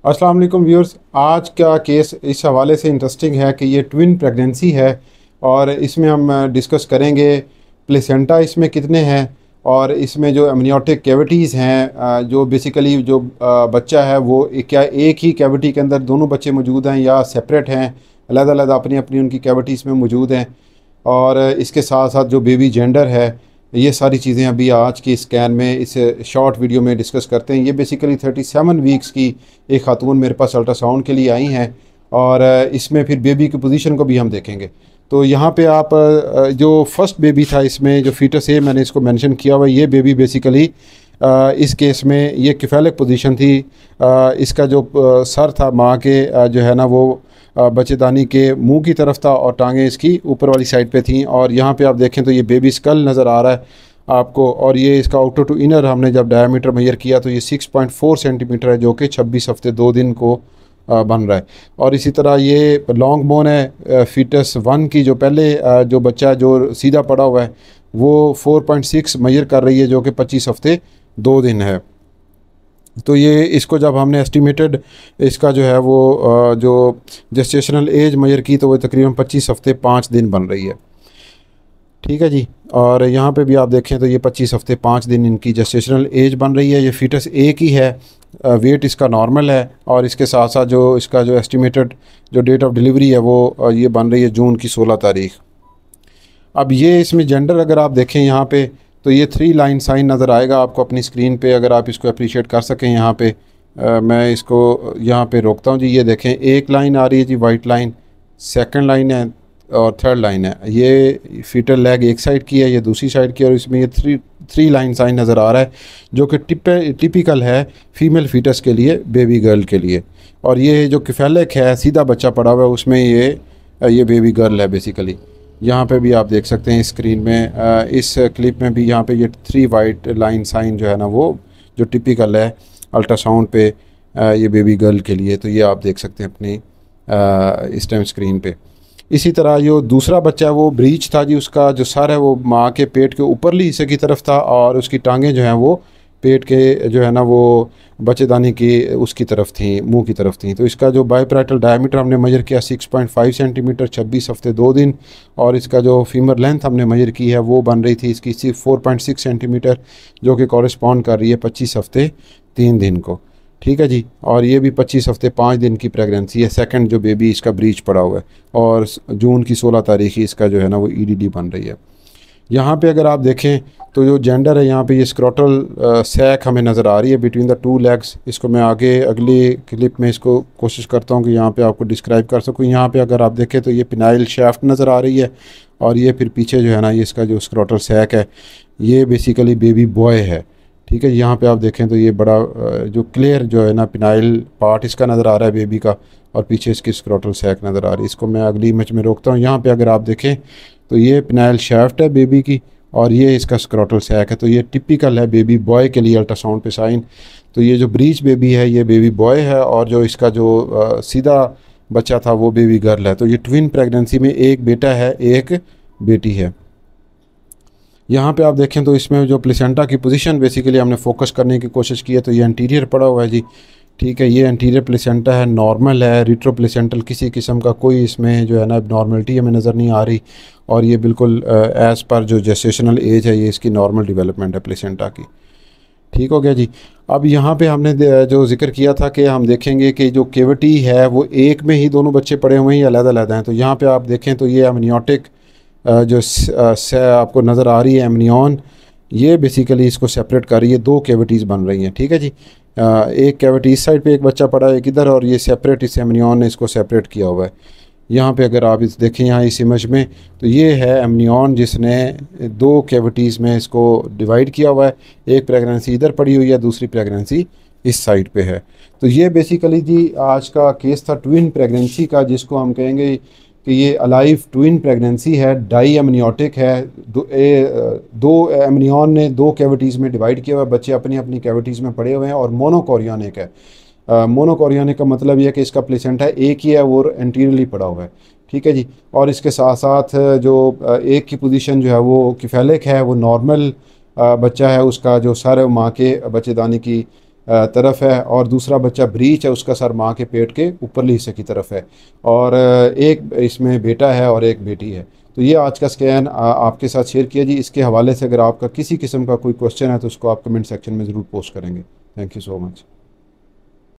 अस्सलाम वालेकुम व्यूअर्स। आज का केस इस हवाले से इंटरेस्टिंग है कि ये ट्विन प्रेगनेंसी है और इसमें हम डिस्कस करेंगे प्लेसेंटा इसमें कितने हैं और इसमें जो एमनियोटिक कैविटीज़ हैं, जो बेसिकली जो बच्चा है वो क्या एक ही कैविटी के अंदर दोनों बच्चे मौजूद हैं या सेपरेट हैं, अलग-अलग अपनी अपनी उनकी कैविटीज़ में मौजूद हैं। और इसके साथ साथ जो बेबी जेंडर है, ये सारी चीज़ें अभी आज की स्कैन में इस शॉर्ट वीडियो में डिस्कस करते हैं। ये बेसिकली 37 वीक्स की एक खातून मेरे पास अल्ट्रासाउंड के लिए आई हैं और इसमें फिर बेबी की पोजीशन को भी हम देखेंगे। तो यहाँ पे आप जो फर्स्ट बेबी था इसमें जो फीटस है मैंने इसको मेंशन किया हुआ, ये बेबी बेसिकली इस केस में ये किफेलिक पोजीशन थी। इसका जो सर था माँ के जो है ना वो बच्चेदानी के मुंह की तरफ था और टांगें इसकी ऊपर वाली साइड पे थीं। और यहाँ पे आप देखें तो ये बेबी स्कल नज़र आ रहा है आपको, और ये इसका आउटर टू इनर हमने जब डायमीटर मेजर किया तो ये 6.4 सेंटीमीटर है, जो कि 26 हफ्ते 2 दिन को बन रहा है। और इसी तरह ये लॉन्ग बोन है फीटस 1 की, जो पहले जो बच्चा जो सीधा पड़ा हुआ है वो 4.6 मेजर कर रही है, जो कि 25 हफ्ते 2 दिन है। तो ये इसको जब हमने एस्टिमेटेड इसका जो है वो जो जेस्टेशनल एज मेजर की तो वो तकरीबन 25 हफ्ते 5 दिन बन रही है। ठीक है जी। और यहाँ पे भी आप देखें तो ये 25 हफ्ते 5 दिन इनकी जेस्टेशनल एज बन रही है। ये फीटस एक ही है, वेट इसका नॉर्मल है और इसके साथ साथ जो इसका जो एस्टिमेटेड जो डेट ऑफ डिलीवरी है वो ये बन रही है जून की 16 तारीख। अब ये इसमें जेंडर अगर आप देखें यहाँ पे तो ये 3 लाइन साइन नज़र आएगा आपको अपनी स्क्रीन पे, अगर आप इसको अप्रिशिएट कर सकें। यहाँ पे मैं इसको यहाँ पे रोकता हूँ जी। ये देखें एक लाइन आ रही है जी वाइट लाइन, सेकंड लाइन है और थर्ड लाइन है। ये फीटल लेग एक साइड की है, ये दूसरी साइड की, और इसमें ये थ्री लाइन साइन नज़र आ रहा है जो कि टिपिकल है फीमेल फीटस के लिए, बेबी गर्ल के लिए। और ये जो किफेलिक है सीधा बच्चा पड़ा हुआ है उसमें ये बेबी गर्ल है बेसिकली। यहाँ पे भी आप देख सकते हैं स्क्रीन में, इस क्लिप में भी यहाँ पे ये 3 वाइट लाइन साइन जो है ना वो जो टिपिकल है अल्ट्रासाउंड पे ये बेबी गर्ल के लिए। तो ये आप देख सकते हैं अपनी इस टाइम स्क्रीन पे। इसी तरह जो दूसरा बच्चा है वो ब्रीच था जी, उसका जो सर है वो माँ के पेट के ऊपरली हिस्से की तरफ था और उसकी टांगें जो हैं वो पेट के जो है ना वो बच्चेदानी की उसकी तरफ थी, मुंह की तरफ थी। तो इसका जो बायोपैरेटल डायमीटर हमने मेजर किया 6.5 सेंटीमीटर 26 हफ्ते 2 दिन, और इसका जो फीमर लेंथ हमने मेजर की है वो बन रही थी इसकी 4.6 सेंटीमीटर, जो कि कॉरेस्पॉन्ड कर रही है 25 हफ्ते 3 दिन को। ठीक है जी। और ये भी 25 हफ्ते 5 दिन की प्रेगनेंसी है, सेकंड जो बेबी इसका ब्रीच पड़ा हुआ है, और जून की 16 तारीख ही इसका जो है ना वो ईडीडी बन रही है। यहाँ पे अगर आप देखें तो जो जेंडर है यहाँ पे ये स्क्रोटल सैक हमें नज़र आ रही है बिटवीन द 2 लेग्स। इसको मैं आगे अगली क्लिप में इसको कोशिश करता हूँ कि यहाँ पे आपको डिस्क्राइब कर सकूँ। यहाँ पे अगर आप देखें तो ये पिनाइल शाफ्ट नज़र आ रही है, और ये फिर पीछे जो है ना ये इसका जो स्क्रोटल सैक है ये बेसिकली बेबी बॉय है। ठीक है। यहाँ पे आप देखें तो ये बड़ा जो क्लियर जो है ना पिनाइल पार्ट इसका नज़र आ रहा है बेबी का, और पीछे इसकी स्क्रोटल सैक नज़र आ रही है। इसको मैं अगली इमेज में रोकता हूँ। यहाँ पे अगर आप देखें तो ये पिनाइल शाफ्ट है बेबी की, और ये इसका स्क्रोटल सैक है। तो ये टिपिकल है बेबी बॉय के लिए अल्ट्रासाउंड पे साइन। तो ये जो ब्रीच बेबी है ये बेबी बॉय है, और जो इसका जो सीधा बच्चा था वो बेबी गर्ल है। तो ये ट्विन प्रेगनेंसी में एक बेटा है एक बेटी है। यहाँ पे आप देखें तो इसमें जो प्लेसेंटा की पोजीशन बेसिकली हमने फोकस करने की कोशिश की है, तो ये एंटीरियर पड़ा हुआ है जी। ठीक है। ये एंटीरियर प्लेसेंटा है, नॉर्मल है, रिट्रो प्लेसेंटल किसी किस्म का कोई इसमें जो है ना नॉर्मलिटी हमें नज़र नहीं आ रही, और ये बिल्कुल एज़ पर जो जेस्टेशनल एज है ये इसकी नॉर्मल डेवलपमेंट है प्लेसेंटा की। ठीक हो गया जी। अब यहाँ पे हमने जो जिक्र किया था कि हम देखेंगे कि जो केविटी है वो एक में ही दोनों बच्चे पड़े हुए हैं या अलग-अलग हैं। तो यहाँ पे आप देखें तो ये एमनियोटिक जो आपको नज़र आ रही है एमनियन, ये बेसिकली इसको सेपरेट कर रही है, 2 कैविटीज़ बन रही हैं। ठीक है जी। एक कैविटी इस साइड पे एक बच्चा पड़ा है एक इधर, और ये सेपरेट इस एमनियन ने इसको सेपरेट किया हुआ है। यहाँ पे अगर आप इस देखें यहाँ इस इमेज में तो ये है एमनियन जिसने 2 कैविटीज़ में इसको डिवाइड किया हुआ है। एक प्रेगनेंसी इधर पड़ी हुई है, दूसरी प्रेगनेंसी इस साइड पे है। तो ये बेसिकली जी आज का केस था ट्विन प्रेगनेंसी का, जिसको हम कहेंगे कि ये अलाइव ट्विन प्रेगनेंसी है, डाई एमनियोटिक है। दो एमनियन ने 2 कैविटीज़ में डिवाइड किया हुआ है, बच्चे अपनी अपनी कैविटीज़ में पड़े हुए हैं, और मोनोकोरियोनिक है। मोनोकोरियोनिक का मतलब ये है कि इसका प्लेसेंटा एक ही है और एंटीरियरली पड़ा हुआ है। ठीक है जी। और इसके साथ साथ जो एक की पोजीशन जो है वो किफेलिक है, वो नॉर्मल बच्चा है, उसका जो सर है माँ के बच्चेदानी की तरफ है और दूसरा बच्चा ब्रीच है, उसका सर माँ के पेट के ऊपरले हिस्से की तरफ है, और एक इसमें बेटा है और एक बेटी है। तो ये आज का स्कैन आपके साथ शेयर किया जी। इसके हवाले से अगर आपका किसी किस्म का कोई क्वेश्चन है तो उसको आप कमेंट सेक्शन में ज़रूर पोस्ट करेंगे। Thank you so much.